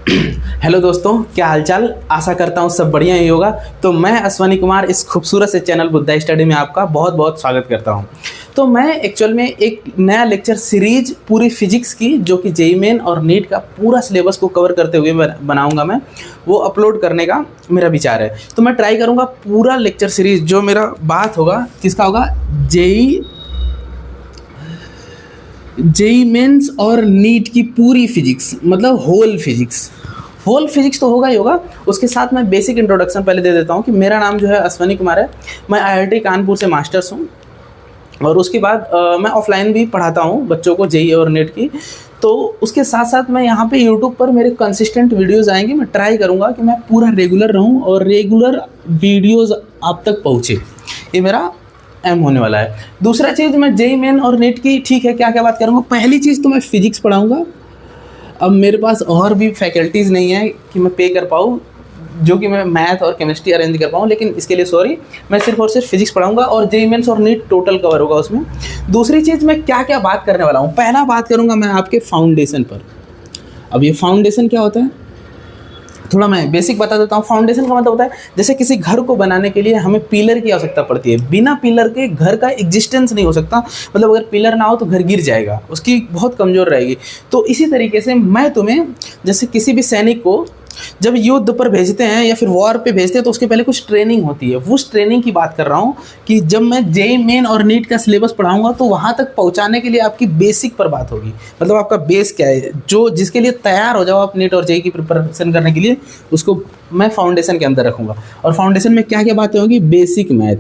Hello दोस्तों, क्या हालचाल। आशा करता हूँ सब बढ़िया ही होगा। तो मैं अश्वनी कुमार इस खूबसूरत से चैनल बुद्धा स्टडी में आपका बहुत बहुत स्वागत करता हूँ। तो मैं एक्चुअल में एक नया लेक्चर सीरीज पूरी फिजिक्स की, जो कि जेईई मेन और नीट का पूरा सिलेबस को कवर करते हुए बनाऊंगा मैं, वो अपलोड करने का मेरा विचार है। तो मैं ट्राई करूँगा पूरा लेक्चर सीरीज जो मेरा बात होगा किसका होगा, जेईई मेंस और नीट की पूरी फिजिक्स, मतलब होल फिजिक्स तो होगा ही होगा। उसके साथ मैं बेसिक इंट्रोडक्शन पहले दे देता हूँ कि मेरा नाम जो है अश्वनी कुमार है। मैं आईआईटी कानपुर से मास्टर्स हूँ और उसके बाद मैं ऑफलाइन भी पढ़ाता हूँ बच्चों को जेईई और नीट की। तो उसके साथ साथ मैं यहाँ पे यूट्यूब पर मेरे कंसिस्टेंट वीडियोज़ आएंगे। मैं ट्राई करूँगा कि मैं पूरा रेगुलर रहूँ और रेगुलर वीडियोज़ आप तक पहुँचे, ये मेरा एम होने वाला है। दूसरा चीज़, मैं जेईई मेन और नीट की ठीक है क्या क्या बात करूँगा। पहली चीज़ तो मैं फिजिक्स पढ़ाऊँगा। अब मेरे पास और भी फैकल्टीज़ नहीं है कि मैं पे कर पाऊँ, जो कि मैं मैथ और केमिस्ट्री अरेंज कर पाऊँ, लेकिन इसके लिए सॉरी, मैं सिर्फ और सिर्फ फिजिक्स पढ़ाऊँगा और जेईई मेंस और नीट टोटल कवर होगा उसमें। दूसरी चीज़, मैं क्या क्या बात करने वाला हूँ। पहला बात करूँगा मैं आपके फाउंडेशन पर। अब ये फाउंडेशन क्या होता है, थोड़ा मैं बेसिक बता देता हूँ। फाउंडेशन का मतलब होता है जैसे किसी घर को बनाने के लिए हमें पिलर की आवश्यकता पड़ती है। बिना पिलर के घर का एग्जिस्टेंस नहीं हो सकता। मतलब अगर पिलर ना हो तो घर गिर जाएगा, उसकी बहुत कमज़ोर रहेगी। तो इसी तरीके से मैं तुम्हें, जैसे किसी भी सैनिक को जब युद्ध पर भेजते हैं या फिर वॉर पे भेजते हैं तो उसके पहले कुछ ट्रेनिंग होती है। उस ट्रेनिंग की बात कर रहा हूँ कि जब मैं जेईई मेन और नीट का सिलेबस पढ़ाऊंगा तो वहाँ तक पहुँचाने के लिए आपकी बेसिक पर बात होगी। मतलब आपका बेस क्या है, जो जिसके लिए तैयार हो जाओ आप नीट और जेईई की प्रिपरेशन करने के लिए, उसको मैं फाउंडेशन के अंदर रखूँगा। और फाउंडेशन में क्या क्या बातें होंगी, बेसिक मैथ।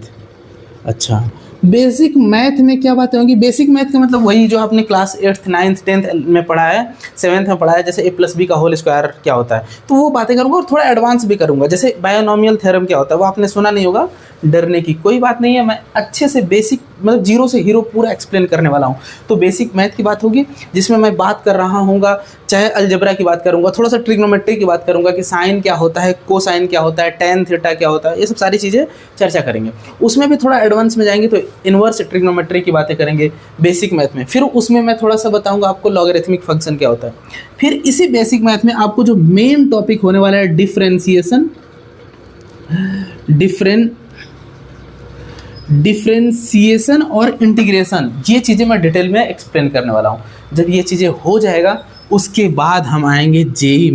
अच्छा, बेसिक मैथ में क्या बातें होंगी। बेसिक मैथ का मतलब वही जो आपने क्लास 8th 9th 10th में पढ़ा है, 7th में पढ़ा है, जैसे a+b का होल स्क्वायर क्या होता है, तो वो बातें करूँगा। और थोड़ा एडवांस भी करूँगा, जैसे बायोनॉमियल थ्योरम क्या होता है, वो आपने सुना नहीं होगा, डरने की कोई बात नहीं है। मैं अच्छे से बेसिक, मतलब जीरो से हीरो पूरा एक्सप्लेन करने वाला हूँ। तो बेसिक मैथ की बात होगी जिसमें मैं बात कर रहा हूँगा, चाहे अलजेब्रा की बात करूँगा, थोड़ा सा ट्रिग्नोमेट्री की बात करूँगा कि साइन क्या होता है, कोसाइन क्या होता है, टैन थीटा क्या होता है, ये सब सारी चीज़ें चर्चा करेंगे। उसमें भी थोड़ा एडवांस में जाएंगे तो इन्वर्स ट्रिग्नोमेट्री की बातें करेंगे बेसिक मैथ में। फिर उसमें मैं थोड़ा सा बताऊँगा आपको लॉगरिथमिक फंक्शन क्या होता है। फिर इसी बेसिक मैथ में आपको जो मेन टॉपिक होने वाला है डिफरेंशिएशन और इंटीग्रेशन, ये चीज़ें मैं डिटेल में एक्सप्लेन करने वाला हूँ। जब ये चीज़ें हो जाएगा उसके बाद हम आएंगे जेईई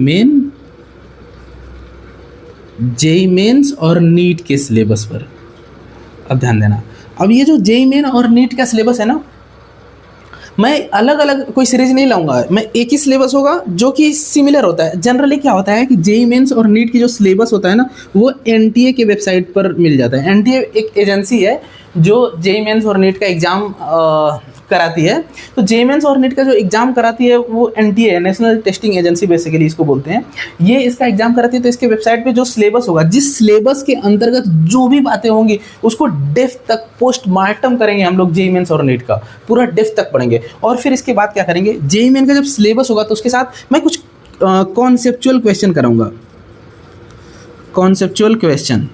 मेंस और नीट के सिलेबस पर। अब ध्यान देना, अब ये जो जेईई मेन और नीट का सिलेबस है ना, मैं अलग अलग कोई सीरीज नहीं लाऊंगा। मैं एक ही सिलेबस होगा जो कि सिमिलर होता है। जनरली क्या होता है कि जेईई मेंस और नीट की जो सिलेबस होता है ना, वो एनटीए के वेबसाइट पर मिल जाता है। एनटीए एक एजेंसी है जो जेईई मेंस और नीट का एग्ज़ाम कराती है। तो जेईई मेंस और नीट का जो एग्ज़ाम कराती है वो एनटीए है, नेशनल टेस्टिंग एजेंसी बेसिकली इसको बोलते हैं। ये इसका एग्ज़ाम कराती है। तो इसके वेबसाइट पे जो सिलेबस होगा, जिस सिलेबस के अंतर्गत जो भी बातें होंगी उसको डेप्थ तक पोस्टमार्टम करेंगे हम लोग। जेईई मेंस और नीट का पूरा डेप्थ तक पढ़ेंगे। और फिर इसके बाद क्या करेंगे, जेईई मेन का जब सिलेबस होगा तो उसके साथ मैं कुछ कॉन्सेप्चुअल क्वेश्चन कराऊंगा। कॉन्सेप्चुअल क्वेश्चन,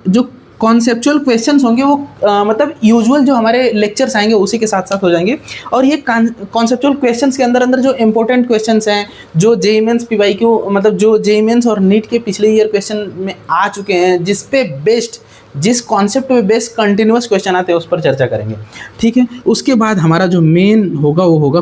जो कॉन्सेप्चुअल क्वेश्चंस होंगे वो मतलब यूजुअल जो हमारे लेक्चर्स आएंगे उसी के साथ साथ हो जाएंगे। और ये कॉन्सेप्चुअल क्वेश्चंस के अंदर जो इंपॉर्टेंट क्वेश्चंस हैं, जो जेईई मेंस पीवाईक्यू, मतलब जो जेईई मेंस और नीट के पिछले ईयर क्वेश्चन में आ चुके हैं, जिस पे बेस्ड, जिस कॉन्सेप्ट पे बेस्ड कंटिन्यूअस क्वेश्चन आते हैं उस पर चर्चा करेंगे। ठीक है, उसके बाद हमारा जो मेन होगा वो होगा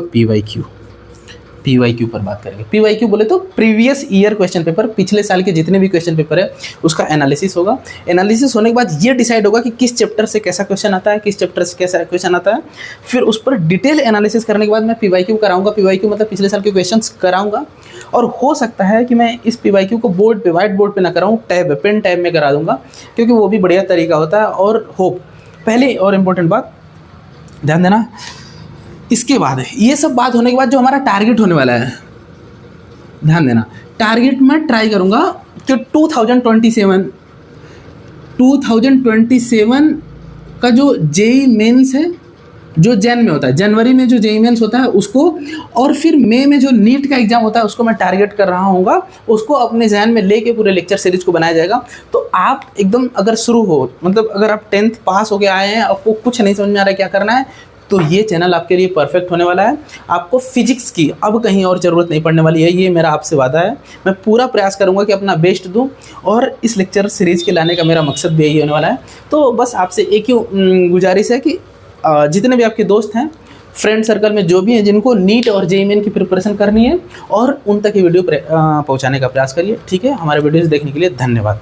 पीवाईक्यू पर बात करेंगे। पीवाईक्यू बोले तो प्रीवियस ईयर क्वेश्चन पेपर, पिछले साल के जितने भी क्वेश्चन पेपर है उसका एनालिसिस होगा। एनालिसिस होने के बाद ये डिसाइड होगा कि किस चैप्टर से कैसा क्वेश्चन आता है, किस चैप्टर से कैसा क्वेश्चन आता है। फिर उस पर डिटेल एनालिसिस करने के बाद मैं पीवाईक्यू कराऊंगा। पीवाईक्यू मतलब पिछले साल के क्वेश्चंस कराऊंगा। और हो सकता है कि मैं इस पीवाईक्यू को बोर्ड पे, व्हाइट बोर्ड पे ना कराऊँ, पेन टैब में करा दूंगा, क्योंकि वो भी बढ़िया तरीका होता है। और होप, पहले और इम्पोर्टेंट बात ध्यान देना, इसके बाद ये सब बात होने के बाद जो हमारा टारगेट होने वाला है, ध्यान देना, टारगेट मैं ट्राई करूंगा कि 2027 का जो जेईई मेंस है, जो जैन में होता है, जनवरी में जो जेईई मेंस होता है उसको, और फिर मई में जो नीट का एग्जाम होता है उसको मैं टारगेट कर रहा हूँगा। उसको अपने जहन में लेके पूरे लेक्चर सीरीज को बनाया जाएगा। तो आप एकदम अगर शुरू हो, मतलब अगर आप 10th पास हो के आए हैं, आपको कुछ नहीं समझ में आ रहा है क्या करना है, तो ये चैनल आपके लिए परफेक्ट होने वाला है। आपको फिजिक्स की अब कहीं और ज़रूरत नहीं पड़ने वाली है, ये मेरा आपसे वादा है। मैं पूरा प्रयास करूँगा कि अपना बेस्ट दूँ, और इस लेक्चर सीरीज़ के लाने का मेरा मकसद भी यही होने वाला है। तो बस आपसे एक ही गुजारिश है कि जितने भी आपके दोस्त हैं, फ्रेंड सर्कल में जो भी हैं, जिनको नीट और जेईई मेन की प्रिपरेशन करनी है, और उन तक ये वीडियो पहुंचाने का प्रयास करिए। ठीक है, हमारे वीडियोस देखने के लिए धन्यवाद।